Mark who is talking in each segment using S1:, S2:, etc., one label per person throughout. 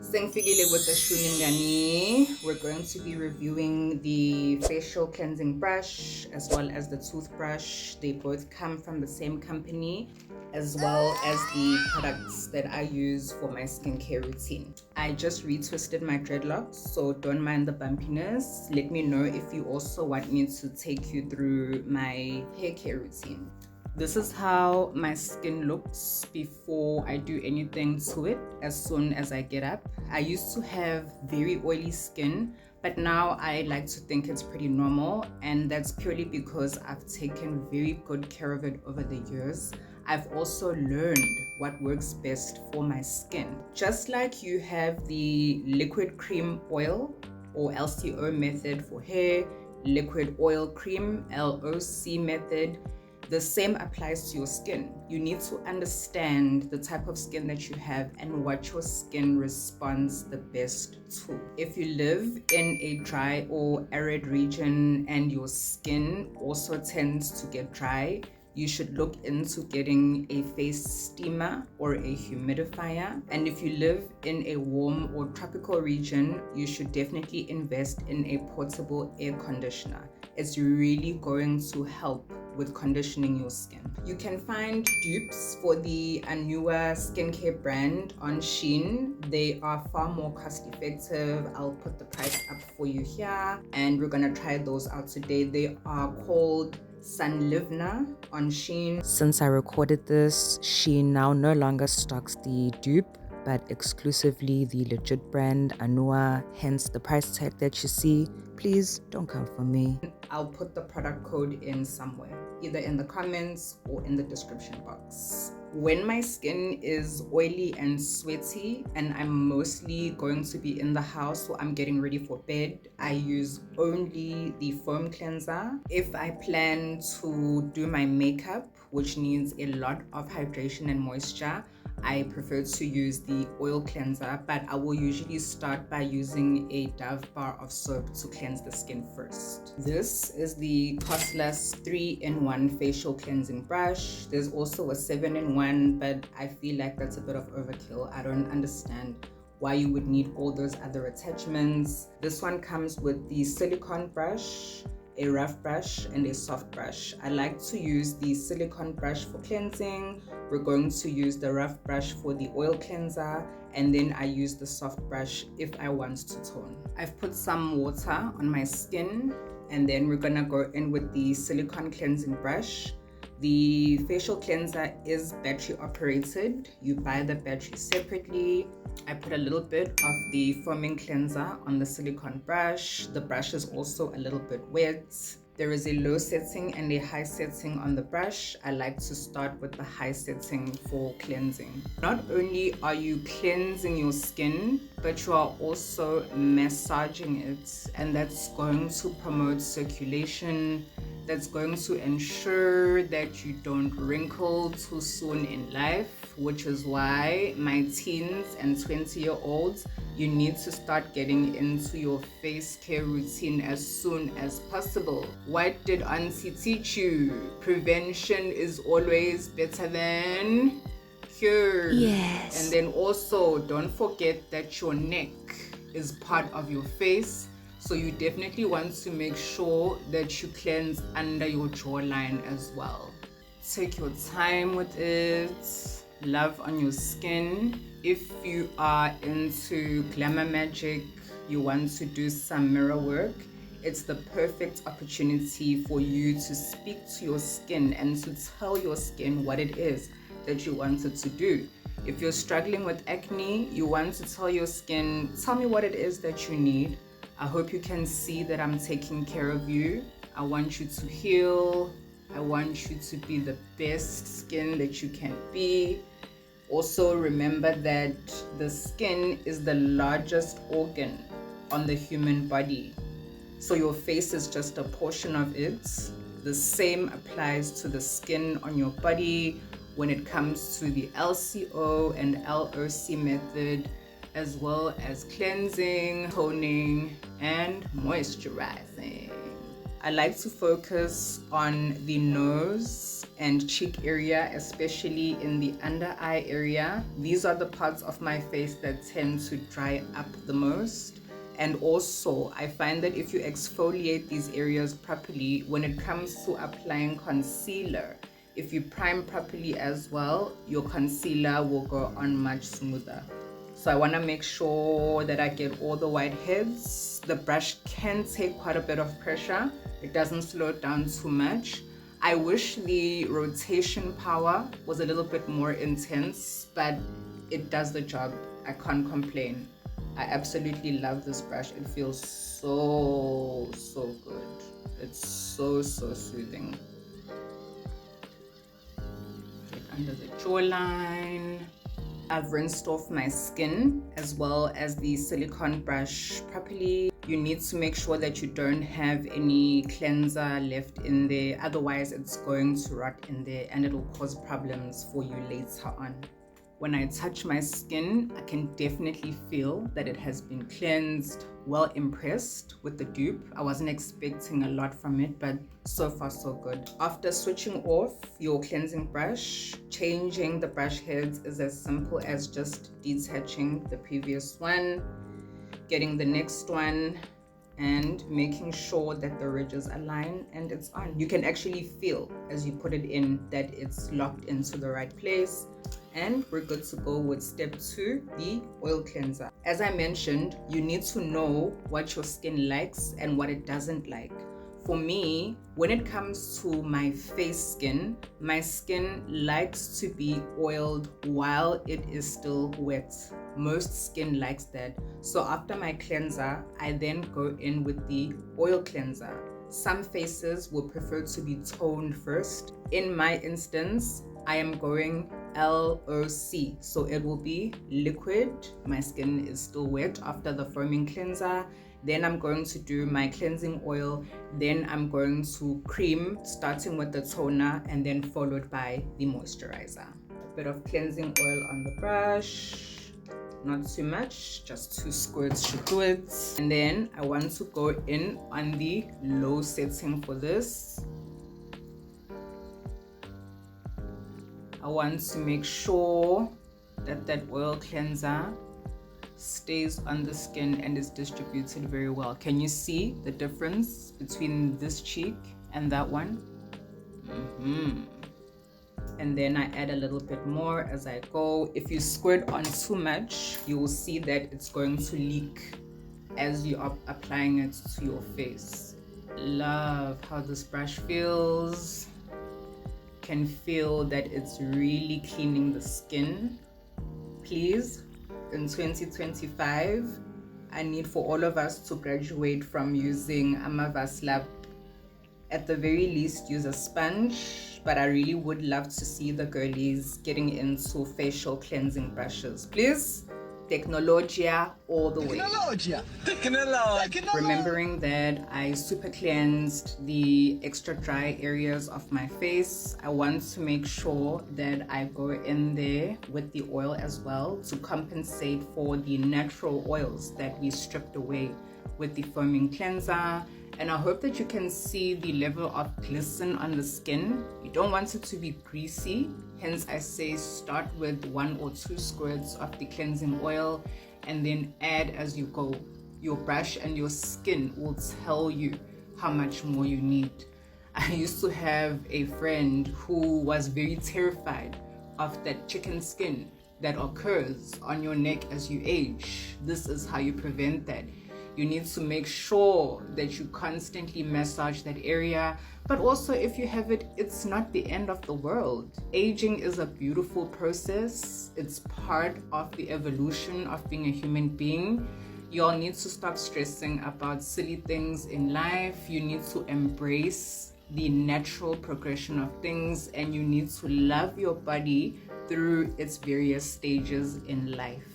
S1: Sengfikile with the Shuningani. We're going to be reviewing the facial cleansing brush as well as the toothbrush. They both come from the same company, as well as the products that I use for my skincare routine. I just retwisted my dreadlocks, so don't mind the bumpiness. Let me know if you also want me to take you through my hair care routine. This is how my skin looks before I do anything to it as soon as I get up. I used to have very oily skin, but now I like to think it's pretty normal, and that's purely because I've taken very good care of it over the years. I've also learned what works best for my skin. Just like you have the liquid cream oil or LCO method for hair, liquid oil cream, LOC method, the same applies to your skin. You need to understand the type of skin that you have and what your skin responds the best to. If you live in a dry or arid region and your skin also tends to get dry, you should look into getting a face steamer or a humidifier. And if you live in a warm or tropical region, you should definitely invest in a portable air conditioner. It's really going to help with conditioning your skin. You can find dupes for the Anua skincare brand on Shein. They are far more cost effective. I'll put the price up for you here, and we're gonna try those out today. They are called Sunlivna on Shein. Since I recorded this, Shein now no longer stocks the dupe, but exclusively the legit brand Anua, hence the price tag that you see. Please don't come for me. I'll put the product code in somewhere, either in the comments or in the description box. When my skin is oily and sweaty and I'm mostly going to be in the house, so I'm getting ready for bed, I use only the foam cleanser. If I plan to do my makeup, which needs a lot of hydration and moisture, I prefer to use the oil cleanser, but I will usually start by using a Dove bar of soap to cleanse the skin first. This is the Coslus 3-in-1 facial cleansing brush. There's also a 7-in-1, but I feel like that's a bit of overkill. I don't understand why you would need all those other attachments. This one comes with the silicone brush, a rough brush, and a soft brush. I like to use the silicone brush for cleansing. We're going to use the rough brush for the oil cleanser, and then I use the soft brush if I want to tone. I've put some water on my skin, and then we're gonna go in with the silicone cleansing brush. The facial cleanser is battery operated. You buy the battery separately. I put a little bit of the foaming cleanser on the silicone brush. The brush is also a little bit wet. There is a low setting and a high setting on the brush. I like to start with the high setting for cleansing. Not only are you cleansing your skin, but you are also massaging it, and that's going to promote circulation. That's going to ensure that you don't wrinkle too soon in life, which is why my teens and 20-year-olds, you need to start getting into your face care routine as soon as possible. What did Auntie teach you? Prevention is always better than cure. Yes. And then also, don't forget that your neck is part of your face. So you definitely want to make sure that you cleanse under your jawline as well. Take your time with it. Love on your skin. If you are into glamour magic, you want to do some mirror work, it's the perfect opportunity for you to speak to your skin and to tell your skin what it is that you want it to do. If you're struggling with acne, you want to tell your skin, tell me what it is that you need. I hope you can see that I'm taking care of you. I want you to heal. I want you to be the best skin that you can be. Also, remember that the skin is the largest organ on the human body. So your face is just a portion of it. The same applies to the skin on your body when it comes to the LCO and LOC method, as well as cleansing, toning, and moisturizing. I like to focus on the nose and cheek area, especially in the under eye area. These are the parts of my face that tend to dry up the most. And also, I find that if you exfoliate these areas properly, when it comes to applying concealer, if you prime properly as well, your concealer will go on much smoother. So I want to make sure that I get all the whiteheads. The brush can take quite a bit of pressure. It doesn't slow it down too much. I wish the rotation power was a little bit more intense, but it does the job. I can't complain. I absolutely love this brush. It feels so good. It's so soothing. Get under the jawline. I've rinsed off my skin as well as the silicone brush properly. You need to make sure that you don't have any cleanser left in there, otherwise it's going to rot in there and it'll cause problems for you later on. When I touch my skin, I can definitely feel that it has been cleansed. Well impressed with the dupe. I wasn't expecting a lot from it, but so far so good. After switching off your cleansing brush, changing the brush heads is as simple as just detaching the previous one, getting the next one, and making sure that the ridges align and it's on. You can actually feel as you put it in that it's locked into the right place. And we're good to go with step 2, the oil cleanser. As I mentioned, you need to know what your skin likes and what it doesn't like. For me, when it comes to my face skin, my skin likes to be oiled while it is still wet. Most skin likes that. So after my cleanser, I then go in with the oil cleanser. Some faces will prefer to be toned first. In my instance, I am going LOC, so it will be liquid. My skin is still wet after the foaming cleanser. Then I'm going to do my cleansing oil. Then I'm going to cream, starting with the toner and then followed by the moisturizer. A bit of cleansing oil on the brush, not too much, just 2 squirts should do it. And then I want to go in on the low setting for this. I want to make sure that that oil cleanser stays on the skin and is distributed very well. Can you see the difference between this cheek and that one? And then I add a little bit more as I go. If you squirt on too much, you will see that it's going to leak as you are applying it to your face. Love how this brush feels. Can feel that it's really cleaning the skin. Please, in 2025, I need for all of us to graduate from using Amavaslab. At the very least, use a sponge, but I really would love to see the girlies getting into facial cleansing brushes. Please, technologia all the way. Technologia. Remembering that I super cleansed the extra dry areas of my face, I want to make sure that I go in there with the oil as well to compensate for the natural oils that we stripped away with the foaming cleanser. And I hope that you can see the level of glisten on the skin. You don't want it to be greasy, hence I say start with 1 or 2 squirts of the cleansing oil and then add as you go. Your brush and your skin will tell you how much more you need. I used to have a friend who was very terrified of that chicken skin that occurs on your neck as you age. This is how you prevent that. You need to make sure that you constantly massage that area, but also if you have it, it's not the end of the world. Aging is a beautiful process. It's part of the evolution of being a human being. You all need to stop stressing about silly things in life. You need to embrace the natural progression of things, and you need to love your body through its various stages in life.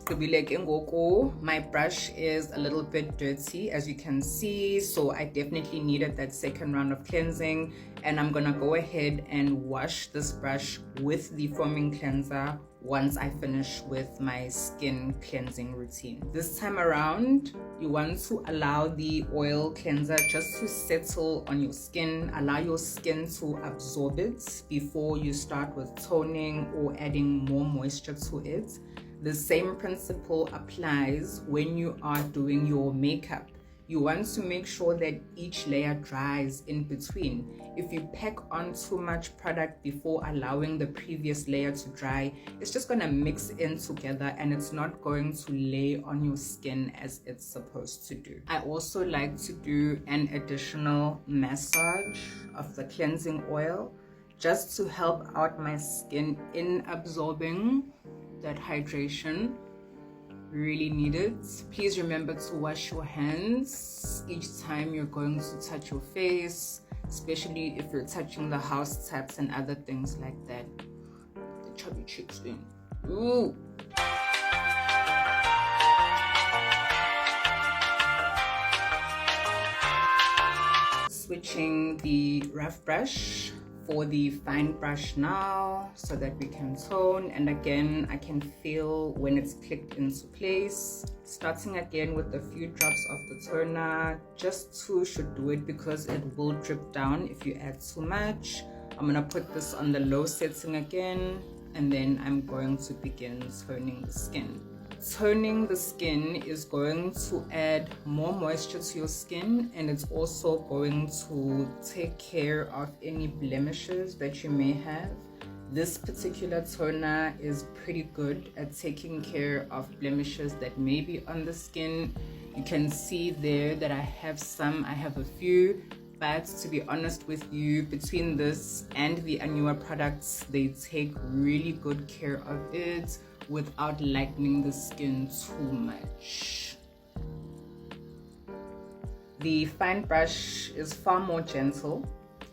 S1: My brush is a little bit dirty, as you can see, so I definitely needed that second round of cleansing, and I'm gonna go ahead and wash this brush with the foaming cleanser once I finish with my skin cleansing routine. This time around, you want to allow the oil cleanser just to settle on your skin, allow your skin to absorb it before you start with toning or adding more moisture to it. The same principle applies when you are doing your makeup. You want to make sure that each layer dries in between. If you pack on too much product before allowing the previous layer to dry, it's just going to mix in together and it's not going to lay on your skin as it's supposed to do. I also like to do an additional massage of the cleansing oil just to help out my skin in absorbing that hydration. Really need it. Please remember to wash your hands each time you're going to touch your face, especially if you're touching the house taps and other things like that. The chubby cheeks in. Ooh. Switching the rough brush for the fine brush now so that we can tone, and again I can feel when it's clicked into place. Starting again with a few drops of the toner, just 2 should do it because it will drip down if you add too much. I'm gonna put this on the low setting again, and then I'm going to begin toning the skin. Toning the skin is going to add more moisture to your skin, and it's also going to take care of any blemishes that you may have. This particular toner is pretty good at taking care of blemishes that may be on the skin. You can see there that I have a few, but to be honest with you, between this and the Anua products, they take really good care of it without lightening the skin too much. The fine brush is far more gentle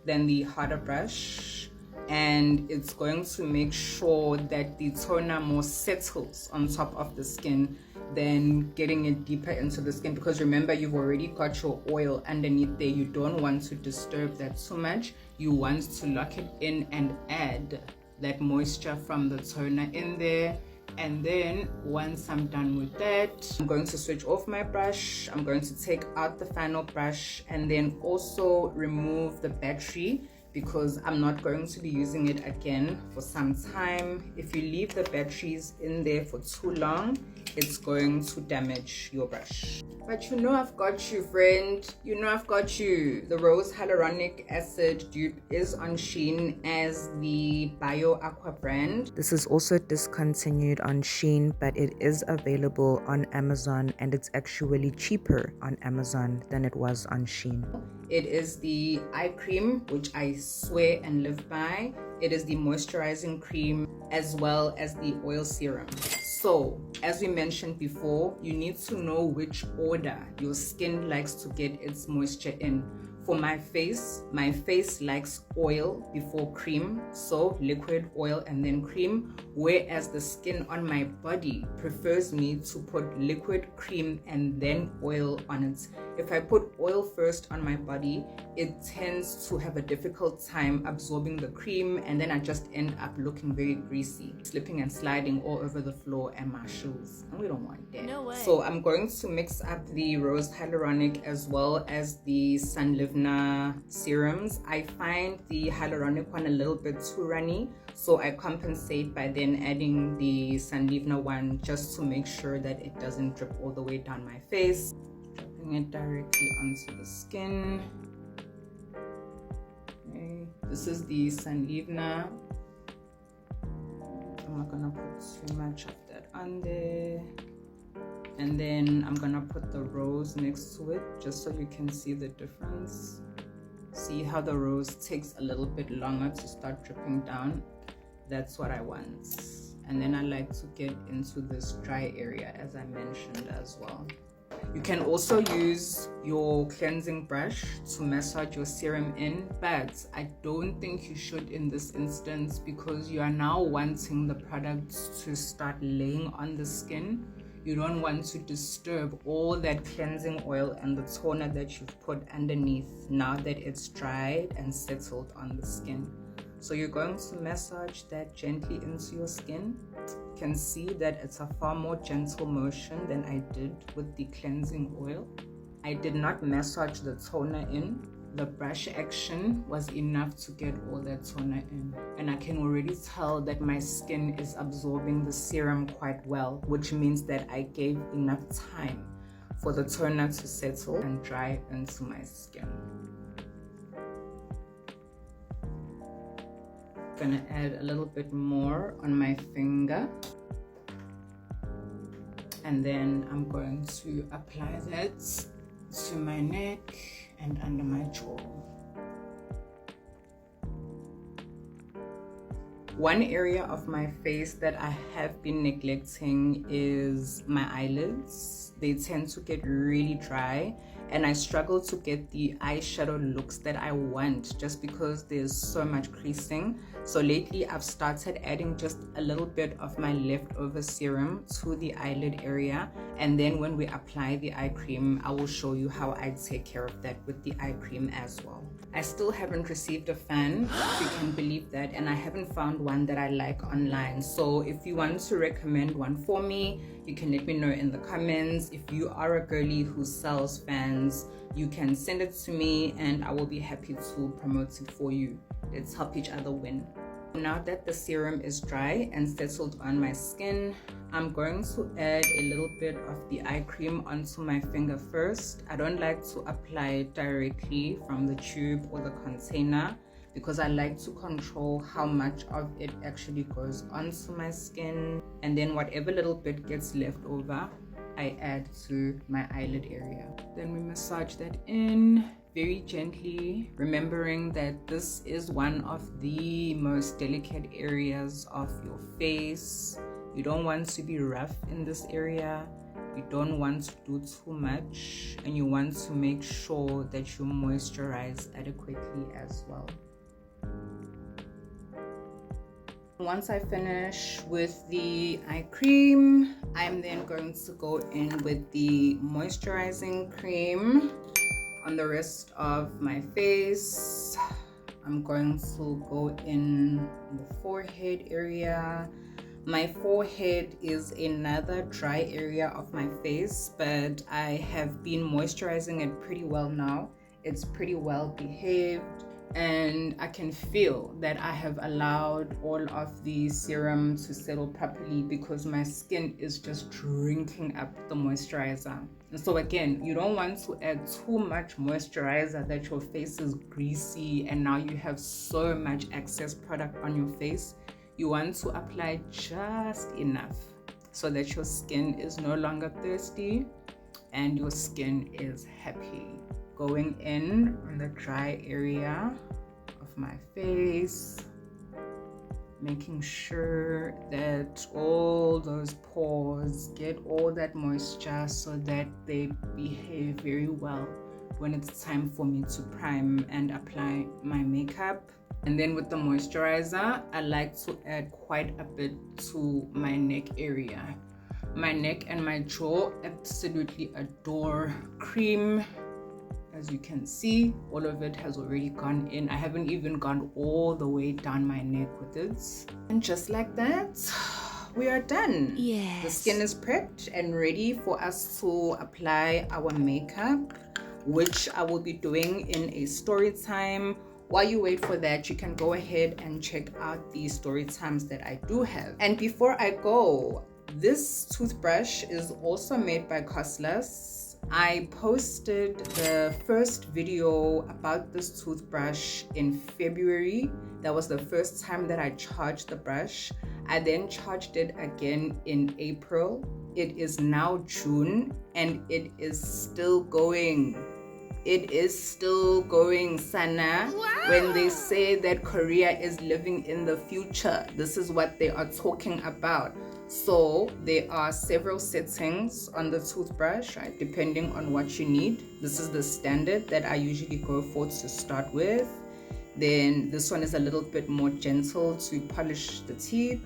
S1: than the harder brush, and it's going to make sure that the toner more settles on top of the skin than getting it deeper into the skin, because remember, you've already got your oil underneath there. You don't want to disturb that too much. You want to lock it in and add that moisture from the toner in there. And then once I'm done with that, I'm going to switch off my brush. I'm going to take out the final brush and then also remove the battery, because I'm not going to be using it again for some time. If you leave the batteries in there for too long, it's going to damage your brush. But you know I've got you, friend. You know I've got you. The Rose Hyaluronic Acid dupe is on Shein as the BioAqua brand.
S2: This is also discontinued on Shein, but it is available on Amazon, and it's actually cheaper on Amazon than it was on Shein.
S1: It is the eye cream, which I swear and live by. It is the moisturizing cream as well as the oil serum. So, as we mentioned before, you need to know which order your skin likes to get its moisture in. For my face likes oil before cream, so liquid, oil, and then cream, whereas the skin on my body prefers me to put liquid, cream, and then oil on it. If I put oil first on my body, it tends to have a difficult time absorbing the cream, and then I just end up looking very greasy, slipping and sliding all over the floor and my shoes, and we don't want that.
S3: No way.
S1: So I'm going to mix up the Rose Hyaluronic as well as the Sunlivna serums. I find the hyaluronic one a little bit too runny, so I compensate by then adding the Sunlivna one just to make sure that it doesn't drip all the way down my face. Dropping it directly onto the skin. Okay. This is the Sunlivna. I'm not gonna put too much of that on there. And then I'm gonna put the rose next to it just so you can see the difference. See how the rose takes a little bit longer to start dripping down? That's what I want. And then I like to get into this dry area, as I mentioned as well. You can also use your cleansing brush to massage your serum in, but I don't think you should in this instance, because you are now wanting the products to start laying on the skin. You don't want to disturb all that cleansing oil and the toner that you've put underneath now that it's dried and settled on the skin. So you're going to massage that gently into your skin. You can see that it's a far more gentle motion than I did with the cleansing oil. I did not massage the toner in. The brush action was enough to get all that toner in. And I can already tell that my skin is absorbing the serum quite well, which means that I gave enough time for the toner to settle and dry into my skin. Gonna add a little bit more on my finger, and then I'm going to apply that to my neck and under my jaw. One area of my face that I have been neglecting is my eyelids. They tend to get really dry, and I struggle to get the eyeshadow looks that I want just because there's so much creasing. So lately I've started adding just a little bit of my leftover serum to the eyelid area, and then when we apply the eye cream, I will show you how I take care of that with the eye cream as well. I still haven't received a fan, if you can believe that, and I haven't found one that I like online. So if you want to recommend one for me, you can let me know in the comments. If you are a girly who sells fans, you can send it to me and I will be happy to promote it for you. Let's help each other win. Now that the serum is dry and settled on my skin, I'm going to add a little bit of the eye cream onto my finger first. I don't like to apply it directly from the tube or the container because I like to control how much of it actually goes onto my skin, and then whatever little bit gets left over, I add to my eyelid area. Then we massage that in very gently, remembering that this is one of the most delicate areas of your face. You don't want to be rough in this area. You don't want to do too much, and you want to make sure that you moisturize adequately as well. Once I finish with the eye cream, I'm then going to go in with the moisturizing cream on the rest of my face. I'm going to go in the forehead area. My forehead is another dry area of my face, but I have been moisturizing it pretty well now. It's pretty well behaved, and I can feel that I have allowed all of the serum to settle properly because my skin is just drinking up the moisturizer. And so again, you don't want to add too much moisturizer that your face is greasy and now you have so much excess product on your face. You want to apply just enough so that your skin is no longer thirsty and your skin is happy. Going in on the dry area of my face, making sure that all those pores get all that moisture so that they behave very well when it's time for me to prime and apply my makeup. And then with the moisturizer, I like to add quite a bit to my neck area. My neck and my jaw absolutely adore cream. As you can see, all of it has already gone in. I haven't even gone all the way down my neck with it. And just like that, we are done.
S2: Yes.
S1: The skin is prepped and ready for us to apply our makeup, which I will be doing in a story time. While you wait for that, you can go ahead and check out the story times that I do have. And before I go, this toothbrush is also made by Coslus. I posted the first video about this toothbrush in February. That was the first time that I charged the brush. I then charged it again in April. It is now June and it is still going. It is still going, Sana. Wow. When they say that Korea is living in the future, this is what they are talking about. So there are several settings on the toothbrush, right, depending on what you need. This is the standard that I usually go for to start with. Then this one is a little bit more gentle to polish the teeth.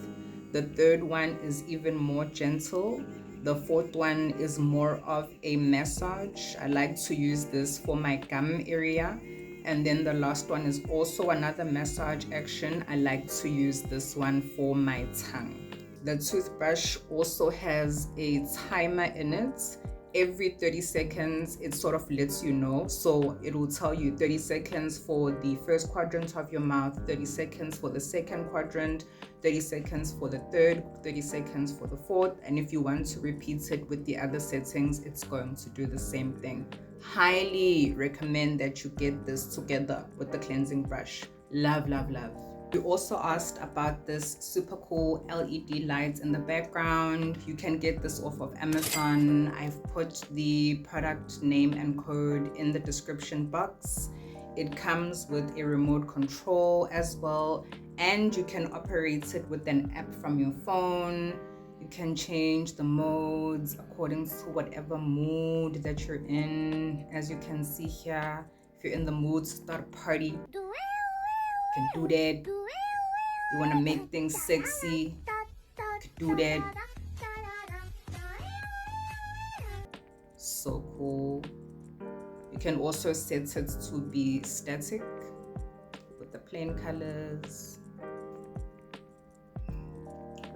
S1: The third one is even more gentle. The fourth one is more of a massage. I like to use this for my gum area. And then the last one is also another massage action. I like to use this one for my tongue. The toothbrush also has a timer in it. Every 30 seconds, it sort of lets you know. So it will tell you 30 seconds for the first quadrant of your mouth, 30 seconds for the second quadrant, 30 seconds for the third, 30 seconds for the fourth. And if you want to repeat it with the other settings, it's going to do the same thing. Highly recommend that you get this together with the cleansing brush. Love, love, love. You also asked about this super cool LED lights in the background. You can get this off of Amazon. I've put the product name and code in the description box. It comes with a remote control as well, and you can operate it with an app from your phone. You can change the modes according to whatever mood that you're in. As you can see here, if you're in the mood to start a party, you can do that. You want to make things sexy, you can do that. So cool. You can also set it to be static with the plain colors.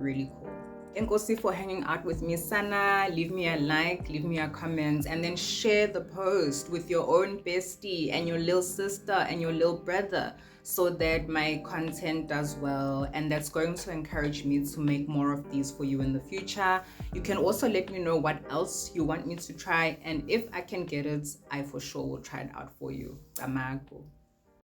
S1: Really cool. Thank you for hanging out with me, Sana. Leave me a like, leave me a comment, and then share the post with your own bestie and your little sister and your little brother, so that my content does well, and that's going to encourage me to make more of these for you in the future. You can also let me know what else you want me to try, and if I can get it, I for sure will try it out for you. Tamago.